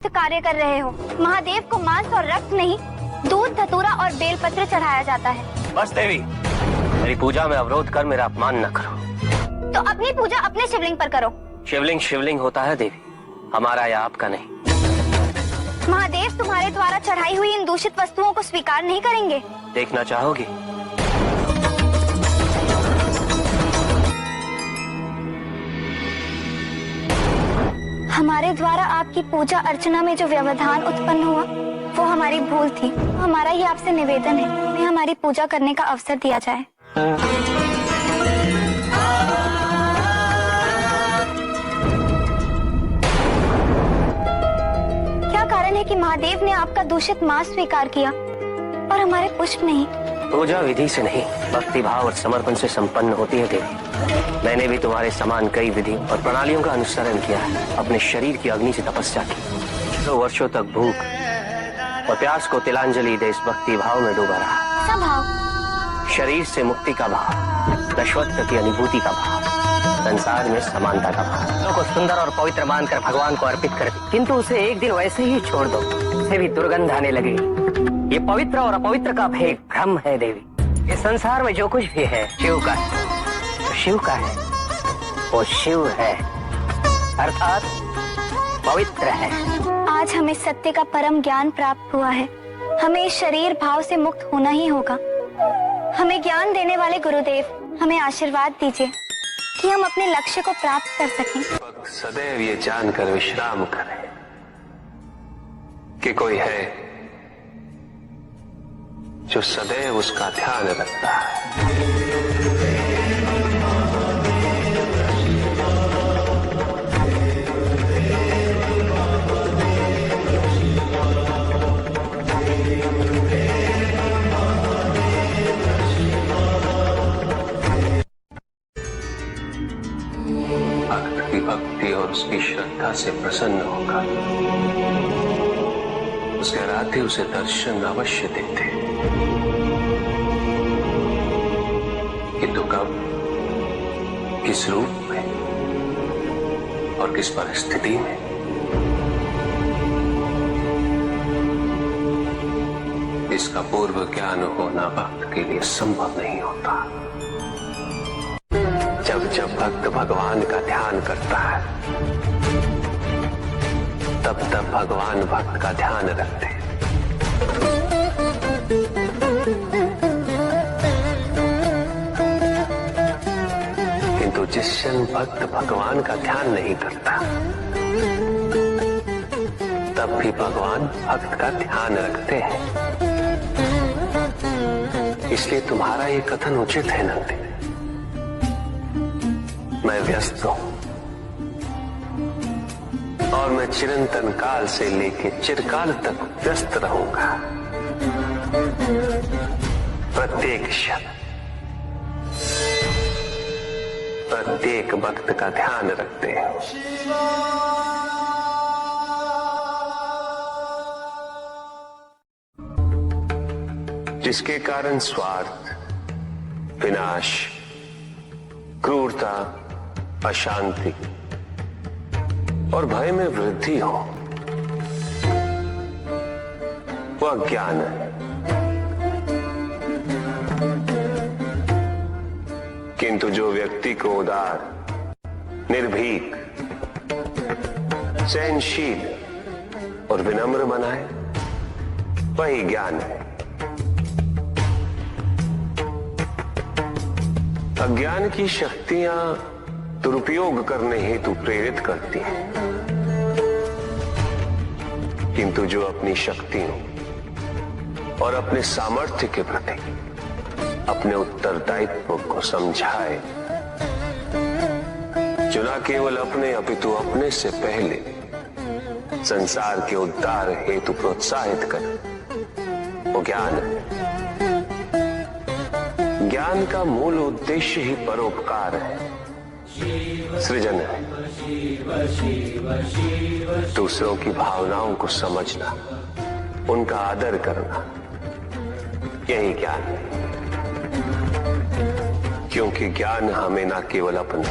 कार्य कर रहे हो। महादेव को मांस और रक्त नहीं, दूध, धतूरा और बेलपत्र चढ़ाया जाता है। बस देवी, मेरी पूजा में अवरोध कर मेरा अपमान न करो। तो अपनी पूजा अपने शिवलिंग पर करो। शिवलिंग शिवलिंग होता है देवी, हमारा या आपका नहीं। महादेव तुम्हारे द्वारा चढ़ाई हुई इन दूषित वस्तुओं को स्वीकार नहीं करेंगे। देखना चाहोगी? हमारे द्वारा आपकी पूजा अर्चना में जो व्यवधान उत्पन्न हुआ वो हमारी भूल थी। हमारा ही आपसे निवेदन है, हमें हमारी पूजा करने का अवसर दिया जाए। क्या कारण है कि महादेव ने आपका दूषित मांस स्वीकार किया और हमारे पुष्प नहीं? पूजा विधि से नहीं, भक्ति भाव और समर्पण से संपन्न होती है देवी। मैंने भी तुम्हारे समान कई विधि और प्रणालियों का अनुसरण किया है। अपने शरीर की अग्नि से तपस्या की, 2 वर्षों तक भूख और प्यास को तिलांजलि दे इस भक्ति भाव में डूबा रहा। सब भाव? शरीर से मुक्ति का भाव, दशवत्व की अनुभूति का भाव, संसार में समानता का भाव को सुंदर और पवित्र मानकर भगवान को अर्पित कर दी। किंतु उसे एक दिन वैसे ही छोड़ दो, उसे भी दुर्गंध आने लगेगी। ये पवित्र और अपवित्र का भेद भ्रम है देवी। इस संसार में जो कुछ भी है शिव का है, तो शिव का है, वो शिव है, अर्थात पवित्र है। आज हमें सत्य का परम ज्ञान प्राप्त हुआ है। हमें इस शरीर भाव से मुक्त होना ही होगा। हमें ज्ञान देने वाले गुरुदेव, हमें आशीर्वाद दीजिए कि हम अपने लक्ष्य को प्राप्त कर सकें। सदैव ये जानकर विश्राम करें कि कोई है जो सदैव उसका ध्यान रखता है। भक्त की भक्ति और उसकी श्रद्धा से प्रसन्न होगा। उसके आराध्य उसे दर्शन अवश्य देते। किंतु कब, किस रूप में और किस परिस्थिति में, इसका पूर्व ज्ञान होना भक्त के लिए संभव नहीं होता। जब जब भक्त भगवान का ध्यान करता है, तब तब भगवान भक्त का ध्यान रखते हैं। किंतु जिस क्षण भक्त भगवान का ध्यान नहीं करता, तब भी भगवान भक्त का ध्यान रखते हैं। इसलिए तुम्हारा ये कथन उचित है नंदी। मैं व्यस्त हूं और मैं चिरंतन काल से लेकर चिरकाल तक व्यस्त रहूंगा। प्रत्येक क्षण प्रत्येक भक्त का ध्यान रखते हैं। जिसके कारण स्वार्थ, विनाश, क्रूरता, अशांति और भय में वृद्धि हो, वह ज्ञान है। किंतु जो व्यक्ति को उदार, निर्भीक, सहनशील और विनम्र बनाए, वही ज्ञान है। अज्ञान की शक्तियां दुरुपयोग करने हेतु प्रेरित करती हैं, किंतु जो अपनी शक्तियों और अपने सामर्थ्य के प्रति अपने उत्तरदायित्व को समझाए, जो न केवल अपने अपितु अपने से पहले संसार के उद्धार हेतु प्रोत्साहित करे, वो ज्ञान है। ज्ञान का मूल उद्देश्य ही परोपकार है, सृजन है। दूसरों की भावनाओं को समझना, उनका आदर करना, यही ज्ञान है। क्योंकि ज्ञान हमें न केवल अपने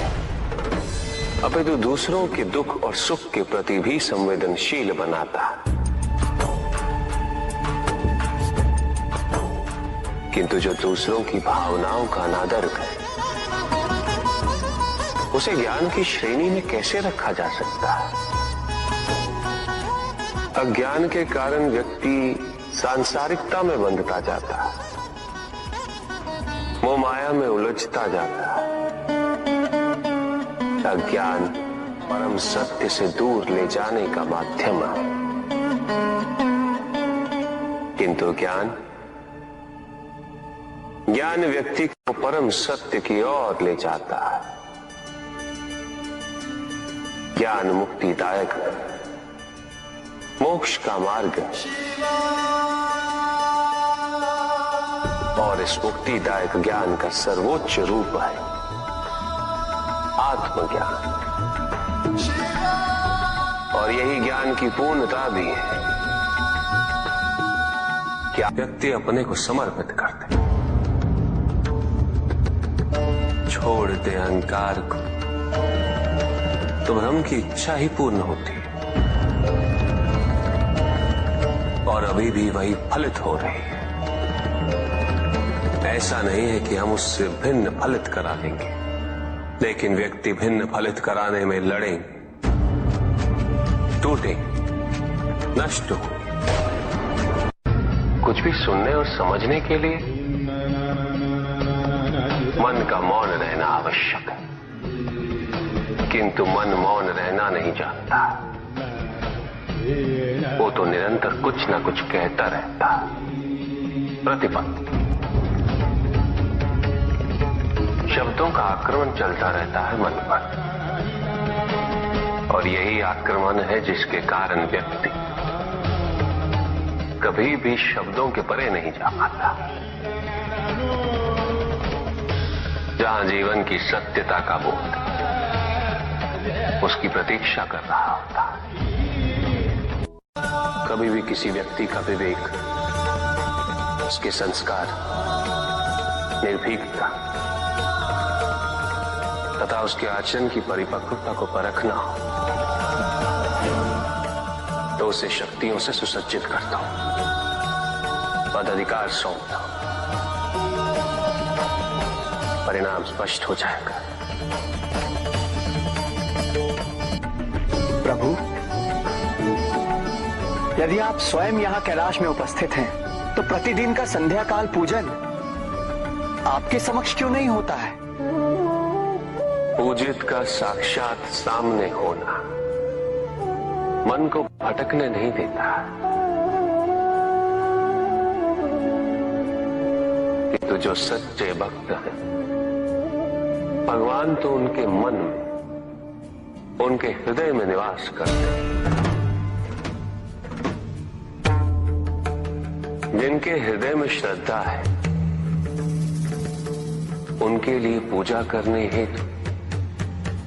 अपितु दूसरों के दुख और सुख के प्रति भी संवेदनशील बनाता है। किंतु जो दूसरों की भावनाओं का अनादर करे, उसे ज्ञान की श्रेणी में कैसे रखा जा सकता है? अज्ञान के कारण व्यक्ति सांसारिकता में बंधता जाता है, मोह माया में उलझता जाता है। अज्ञान परम सत्य से दूर ले जाने का माध्यम है, किंतु ज्ञान व्यक्ति को परम सत्य की ओर ले जाता है। ज्ञान मुक्तिदायक है, मोक्ष का मार्ग है, और इस मुक्तिदायक ज्ञान का सर्वोच्च रूप है आत्मज्ञान। और यही ज्ञान की पूर्णता भी है कि व्यक्ति अपने को समर्पित कर दे, छोड़ दे अहंकार को, तो भ्रम की इच्छा ही पूर्ण होती है और अभी भी वही फलित हो रही है। ऐसा नहीं है कि हम उससे भिन्न फलित करा लेंगे, लेकिन व्यक्ति भिन्न फलित कराने में लड़ेंगे, टूटेंगे, नष्ट हो। कुछ भी सुनने और समझने के लिए मन का मौन रहना आवश्यक है, किंतु मन मौन रहना नहीं जानता। वो तो निरंतर कुछ ना कुछ कहता रहता, प्रतिपल शब्दों का आक्रमण चलता रहता है मन पर, और यही आक्रमण है जिसके कारण व्यक्ति कभी भी शब्दों के परे नहीं जा पाता। जहां जीवन की सत्यता का बोध उसकी प्रतीक्षा कर रहा होता। कभी भी किसी व्यक्ति का विवेक, उसके संस्कार, निर्भीकता तथा उसके आचरण की परिपक्वता को परखना हो, तो उसे शक्तियों से सुसज्जित करता हूं, पदाधिकार सौंपता हूं, परिणाम स्पष्ट हो जाएगा। प्रभु, यदि आप स्वयं यहाँ कैलाश में उपस्थित हैं, तो प्रतिदिन का संध्या काल पूजन आपके समक्ष क्यों नहीं होता है? पूजित का साक्षात सामने होना मन को भटकने नहीं देता, किंतु जो सच्चे भक्त हैं, भगवान तो उनके मन में, उनके हृदय में निवास करते हैं। जिनके हृदय में श्रद्धा है, उनके लिए पूजा करने हेतु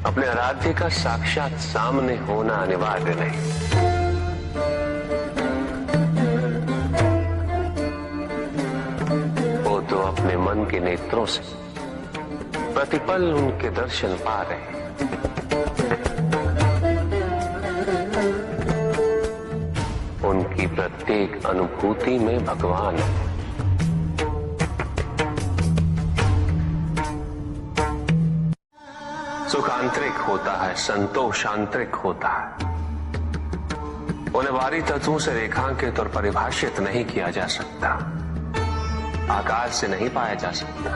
अपने आराध्य का साक्षात सामने होना अनिवार्य नहीं। वो तो अपने मन के नेत्रों से प्रतिपल उनके दर्शन पा रहे हैं। उनकी प्रत्येक अनुभूति में भगवान है। सुख आंतरिक होता है, संतोष आंतरिक होता है। उन्हें बाहरी तत्वों से रेखांकित और परिभाषित नहीं किया जा सकता, आकार से नहीं पाया जा सकता।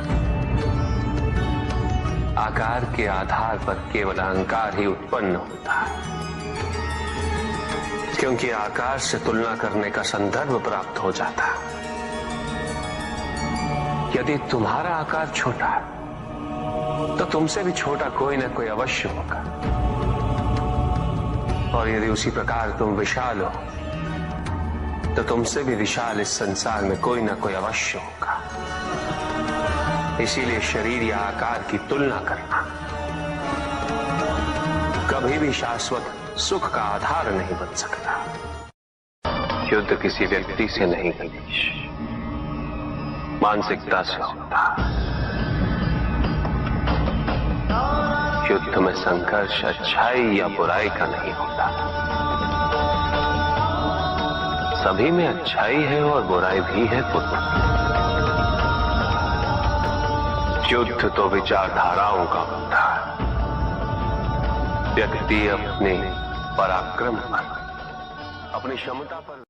आकार के आधार पर केवल अहंकार ही उत्पन्न होता है, क्योंकि आकार से तुलना करने का संदर्भ प्राप्त हो जाता है। यदि तुम्हारा आकार छोटा है, तो तुमसे भी छोटा कोई ना कोई अवश्य होगा, और यदि उसी प्रकार तुम विशाल हो, तो तुमसे भी विशाल इस संसार में कोई ना कोई अवश्य होगा। इसीलिए शरीर या आकार की तुलना करना कभी भी शाश्वत सुख का आधार नहीं बन सकता। युद्ध किसी व्यक्ति से नहीं गणेश, मानसिकता से होता। युद्ध में संघर्ष अच्छाई या बुराई का नहीं होता, सभी में अच्छाई है और बुराई भी है पुत्र। युद्ध तो विचारधाराओं का होता है। व्यक्ति अपने पराक्रम पर, अपनी क्षमता पर